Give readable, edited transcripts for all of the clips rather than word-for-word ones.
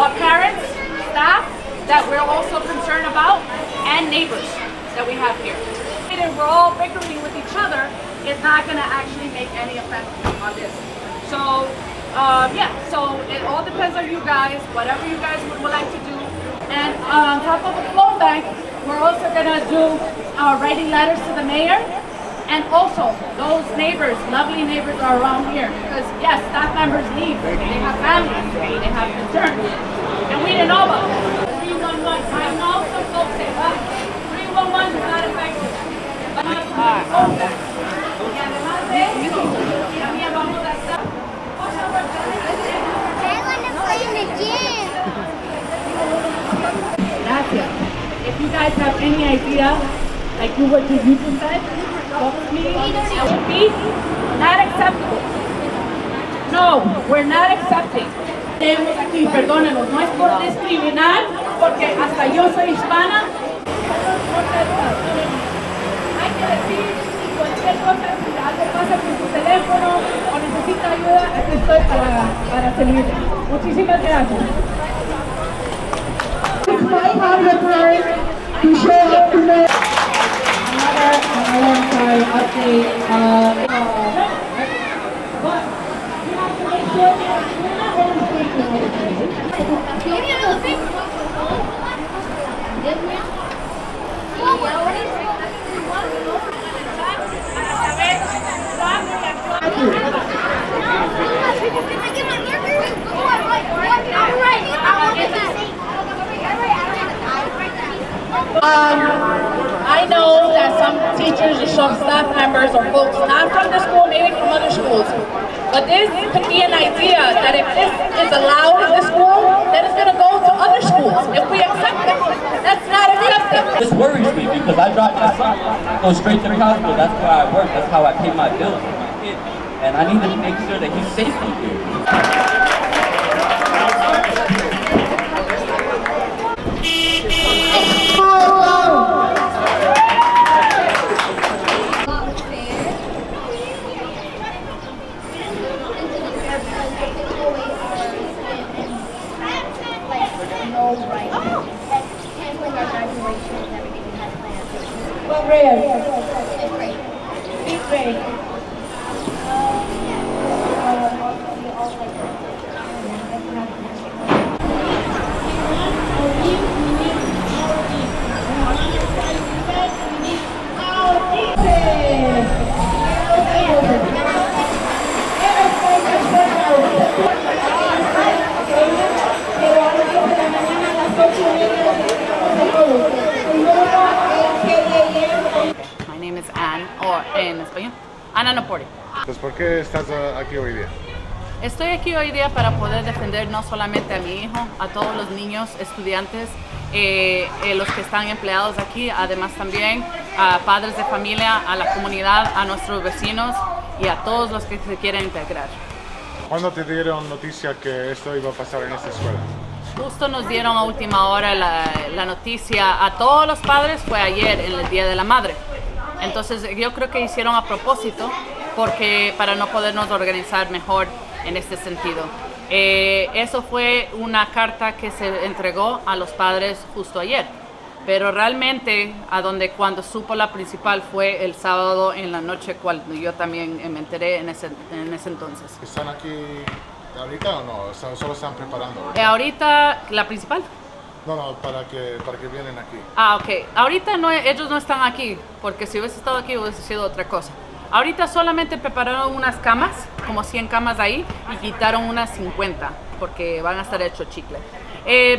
but parents, staff that we're also concerned about, and neighbors that we have here. And we're all bickering with each other, it's not going to actually make any effect on this. So, yeah, so it all depends on you guys, whatever you guys would like to do. And on top of the phone bank, we're also going to do writing letters to the mayor. And also, those neighbors, lovely neighbors are around here. Because yes, staff members leave, they have families, they have concerns. And we didn't know about this. 311, I know some folks say, well, 311 is not effective. If you guys have any idea, like what you just said, talk to me. It would be not acceptable. No, we're not accepting. Tenemos aquí, perdónenos, no es por discriminar, porque hasta yo soy hispana. Hay que decir cualquier cosa, si algo pasa con su teléfono o necesita ayuda, aquí estoy para servirle. Muchísimas gracias. Might have the time to show up to me. Another sorry, update. But you have to make sure that you're not only speaking I know that some teachers or some staff members or folks not from the school, maybe from other schools, but this could be an idea that if this is allowed in the school, then it's going to go to other schools if we accept it. That's not acceptable. This worries me because I drive my son, go straight to the hospital. That's where I work. That's how I pay my bills for my kid, and I need to make sure that he's safely here. What grade? Fifth grade. Fifth grade. My name is Anne, o en español, Ana Napori. Entonces, ¿por qué estás aquí hoy día? Estoy aquí hoy día para poder defender no solamente a mi hijo, a todos los niños, estudiantes, los que están empleados aquí, además también a padres de familia, a la comunidad, a nuestros vecinos y a todos los que se quieren integrar. ¿Cuándo te dieron noticia que esto iba a pasar en esta escuela? Justo nos dieron a última hora la noticia a todos los padres, fue ayer, en el Día de la Madre. Entonces yo creo que hicieron a propósito porque para no podernos organizar mejor en este sentido. Eso fue una carta que se entregó a los padres justo ayer, pero realmente cuando supo la principal fue el sábado en la noche, cuando yo también me enteré en ese entonces. ¿Están aquí ahorita o no? ¿Solo están preparando? Ahorita, ¿la principal? No, para que vienen aquí. Ah, ok. Ahorita ellos no están aquí, porque si hubiese estado aquí hubiese sido otra cosa. Ahorita solamente prepararon unas camas, como 100 camas ahí, y quitaron unas 50, porque van a estar hechos chicle.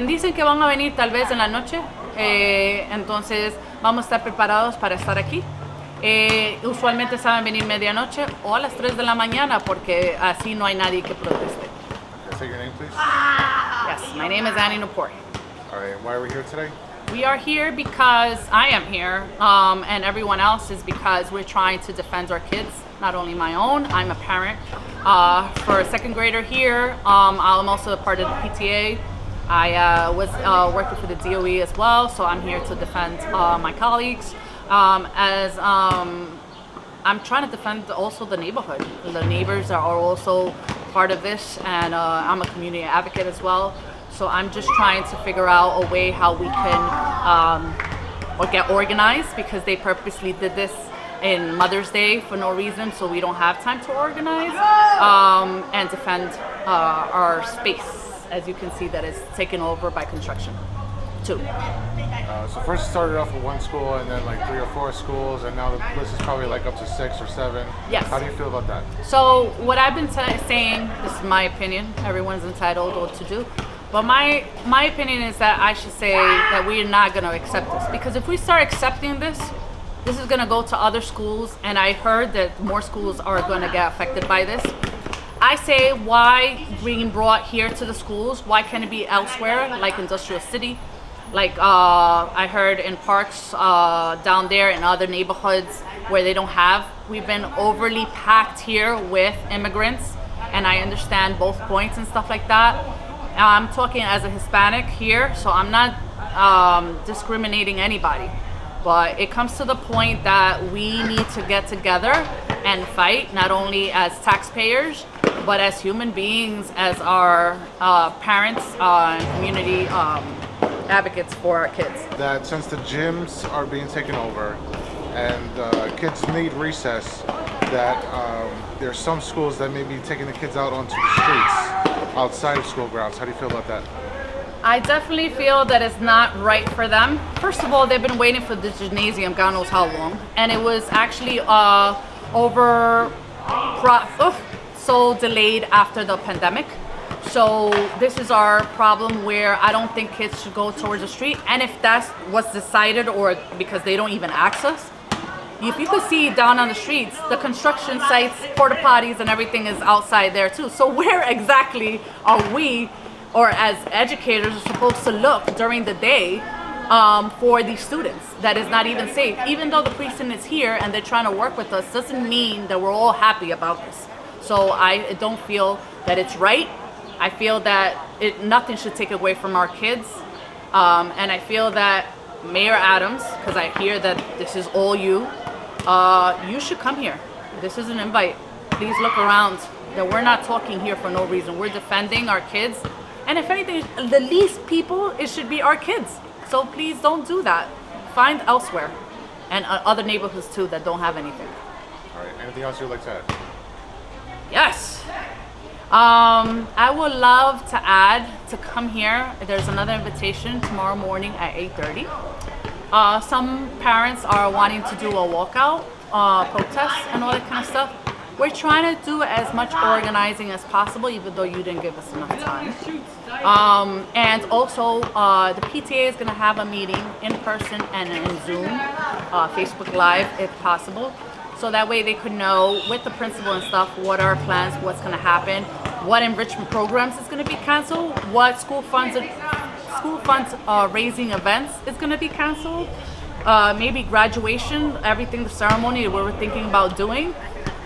Dicen que van a venir tal vez en la noche, entonces vamos a estar preparados para estar aquí. Usualmente saben venir medianoche o a las 3 de la mañana, porque así no hay nadie que proteste. Okay, say your name, please. Yes, my name is Annie Napori. All right, why are we here today? We are here because I am here, and everyone else is because we're trying to defend our kids, not only my own. I'm a parent for a second grader here. I'm also a part of the PTA. I was working for the DOE as well, so I'm here to defend my colleagues. I'm trying to defend also the neighborhood. The neighbors are also part of this, and I'm a community advocate as well. So I'm just trying to figure out a way how we can or get organized, because they purposely did this in Mother's Day for no reason, so we don't have time to organize and defend our space, as you can see that is taken over by construction too. So first it started off with one school, and then like 3 or 4 schools, and now the list is probably like up to 6 or 7. Yes. How do you feel about that? So what I've been saying, this is my opinion, everyone's entitled what to do, but my opinion is that I should say that we're not going to accept this, because if we start accepting this is going to go to other schools, and I heard that more schools are going to get affected by this. I say, why being brought here to the schools? Why can't it be elsewhere, like Industrial City? Like I heard in parks down there in other neighborhoods where they don't have. We've been overly packed here with immigrants, and I understand both points and stuff like that. I'm talking as a Hispanic here, so I'm not discriminating anybody. But it comes to the point that we need to get together and fight, not only as taxpayers, but as human beings, as our parents and community advocates for our kids. That since the gyms are being taken over and kids need recess, that there's some schools that may be taking the kids out onto the streets outside of school grounds. How do you feel about that? I definitely feel that it's not right for them. First of all, they've been waiting for the gymnasium God knows how long, and it was actually so delayed after the pandemic. So this is our problem, where I don't think kids should go towards the street. And if that's what's decided, or because they don't even access, if you could see down on the streets, the construction sites, porta potties and everything is outside there too. So where exactly are we, or as educators, are supposed to look during the day for these students? That is not even safe. Even though the precinct is here and they're trying to work with us, doesn't mean that we're all happy about this. So I don't feel that it's right. I feel that nothing should take away from our kids. And I feel that Mayor Adams, because I hear that this is all you should come here. This is an invite. Please look around. That we're not talking here for no reason. We're defending our kids. And if anything, the least people, it should be our kids. So please don't do that. Find elsewhere. And other neighborhoods too that don't have anything. All right, anything else you'd like to add? Yes. I would love to add to come here. There's another invitation tomorrow morning at 8:30. Some parents are wanting to do a walkout, protest and all that kind of stuff. We're trying to do as much organizing as possible, even though you didn't give us enough time. And also, the PTA is going to have a meeting in person and in Zoom, Facebook Live if possible. So that way they could know with the principal and stuff what are our plans, what's going to happen, what enrichment programs is going to be canceled, what school funds raising events is going to be canceled, maybe graduation, everything, the ceremony that we were thinking about doing.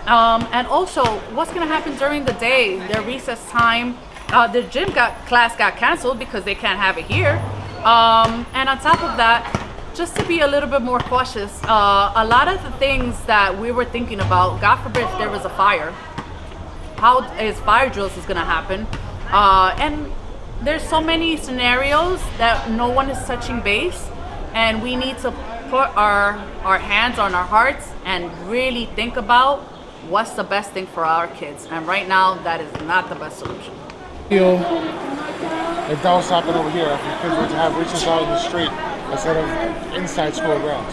And also what's going to happen during the day, their recess time. The gym class got canceled because they can't have it here. And on top of that, just to be a little bit more cautious, a lot of the things that we were thinking about, God forbid if there was a fire, how is fire drills is going to happen? And there's so many scenarios that no one is touching base, and we need to put our hands on our hearts and really think about what's the best thing for our kids. And right now, that is not the best solution. If that was happening over here, if your kids were to have recess out in the street instead of inside school grounds.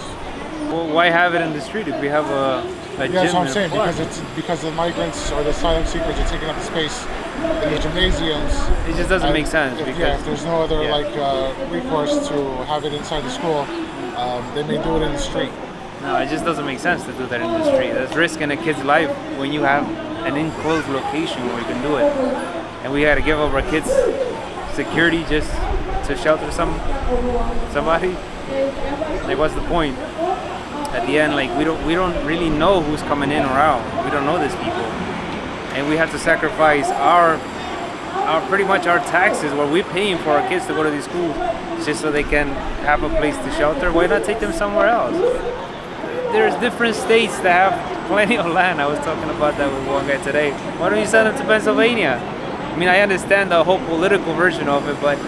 Well, why have it in the street if we have a gym? Yeah, that's what I'm saying, park? because the migrants or the asylum seekers are taking up the space in the gymnasiums. It just doesn't make sense. If there's no other recourse to have it inside the school, they may do it in the street. No, it just doesn't make sense to do that in the street. That's risking a kid's life when you have an enclosed location where you can do it. And we had to give up our kids security just to shelter somebody. Like, what's the point? At the end, like, we don't really know who's coming in or out. We don't know these people, and we have to sacrifice our pretty much our taxes, what we're paying for our kids to go to these schools, just so they can have a place to shelter. Why not take them somewhere else? There's different states that have plenty of land. I was talking about that with one guy today. Why don't you send them to Pennsylvania? I mean, I understand the whole political version of it, but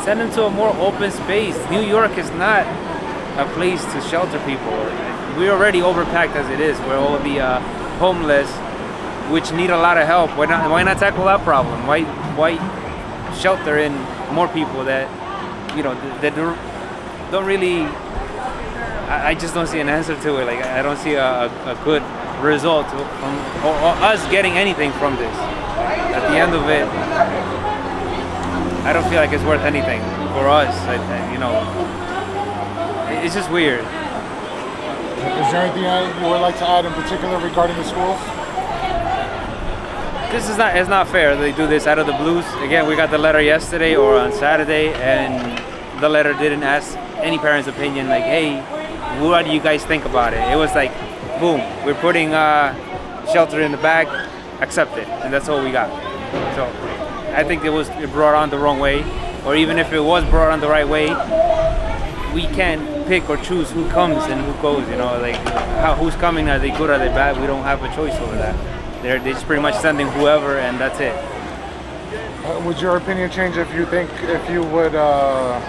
Send them to a more open space. New York is not a place to shelter people. We're already overpacked as it is. We're all the homeless, which need a lot of help. Why not tackle that problem? Why shelter in more people that, you know, that don't really, I just don't see an answer to it. Like, I don't see a good result from or us getting anything from this. At the end of it, I don't feel like it's worth anything for us. You know, it's just weird. Is there anything you would like to add in particular regarding the schools? It's not fair. They do this out of the blues. Again, we got the letter yesterday or on Saturday, and the letter didn't ask any parent's opinion. Like, hey, what do you guys think about it? It was like, boom, we're putting shelter in the bag, accept it, and that's all we got. So I think it brought on the wrong way, or even if it was brought on the right way, we can't pick or choose who comes and who goes. You know, like who's coming? Are they good? Are they bad? We don't have a choice over that. They're just pretty much sending whoever, and that's it. Would your opinion change if you would have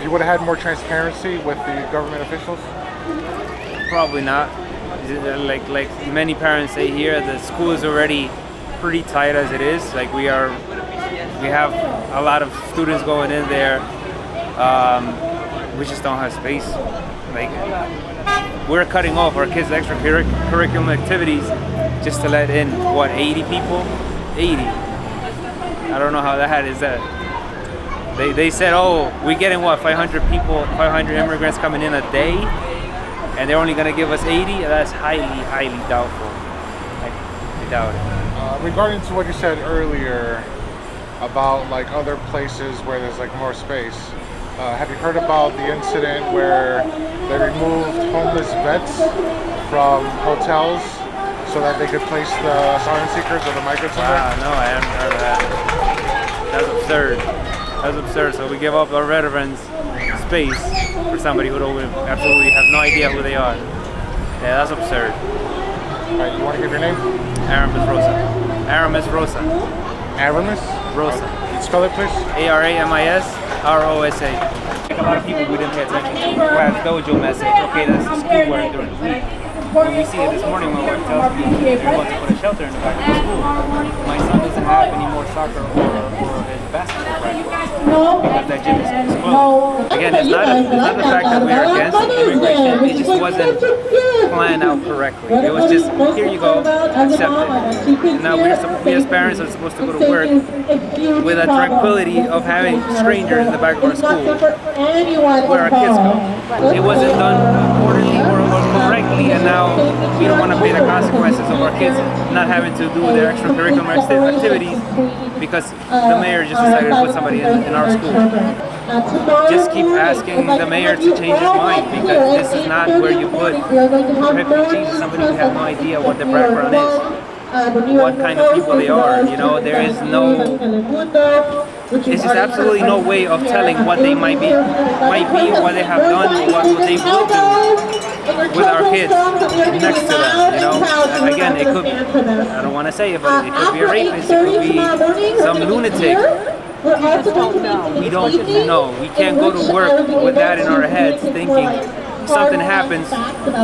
had more transparency with the government officials? Probably not. Like many parents say here, the school is already pretty tight as it is. Like we have a lot of students going in there. We just don't have space. Like we're cutting off our kids' extracurricular activities just to let in 80 people? 80. I don't know how that is that. They said, oh, we're getting 500 people, 500 immigrants coming in a day, and they're only gonna give us 80. That's highly doubtful. I doubt it. Regarding to what you said earlier about like other places where there's like more space, have you heard about the incident where they removed homeless vets from hotels so that they could place the asylum seekers or the migrants in there? No, I haven't heard of that. That's absurd. That's absurd. So we give up our veterans space for somebody who absolutely have no idea who they are. Yeah, that's absurd. All right, you want to give your name? Aramis Rosa. Aramis Rosa. Aramis? Rosa. Spell it, please. ARAMISROSA. Like a lot of people we didn't pay attention to. Class dojo message. Okay, that's the schoolwork during the week. When we see it this morning, my wife tells me they're about to put a shelter in the back of the school. My son doesn't have any more soccer or his basketball practice because that gym is closed. Again, it's not the fact that we are against immigration. It just wasn't planned out correctly. It was just, here you go, accept it. And now we as parents are supposed to go to work with the tranquility of having strangers in the back of our school where our kids go. It wasn't done accordingly or correctly, and now we don't want to pay the consequences of our kids not having to do their extracurricular activities because the mayor just decided to put somebody in our school. Just keep asking the mayor to change his mind, because this is not where you put refugees, somebody who has no idea what their background is, what kind of people they are. You know, there is there's just absolutely no way of telling what they might be, what they have done, or what they will do with our kids next to them. You know, again, it could, I don't want to say it, but it could be a rapist, it could be some lunatic. We don't know. We can't go to work with that in our heads thinking something happens,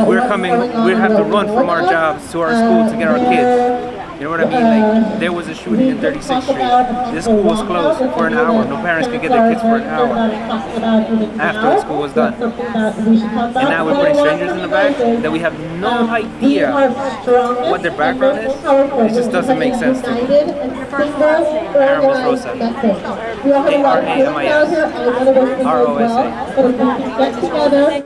we have to run from our jobs to our school to get our kids. You know what I mean? Like, there was a shooting in 36th Street. This school was closed for an hour. No parents could get their kids for an hour after the school was done. And now we're putting strangers in the back that we have no idea what their background is. It just doesn't make sense to me. Aramis Rosa. ARAMIS ROSA.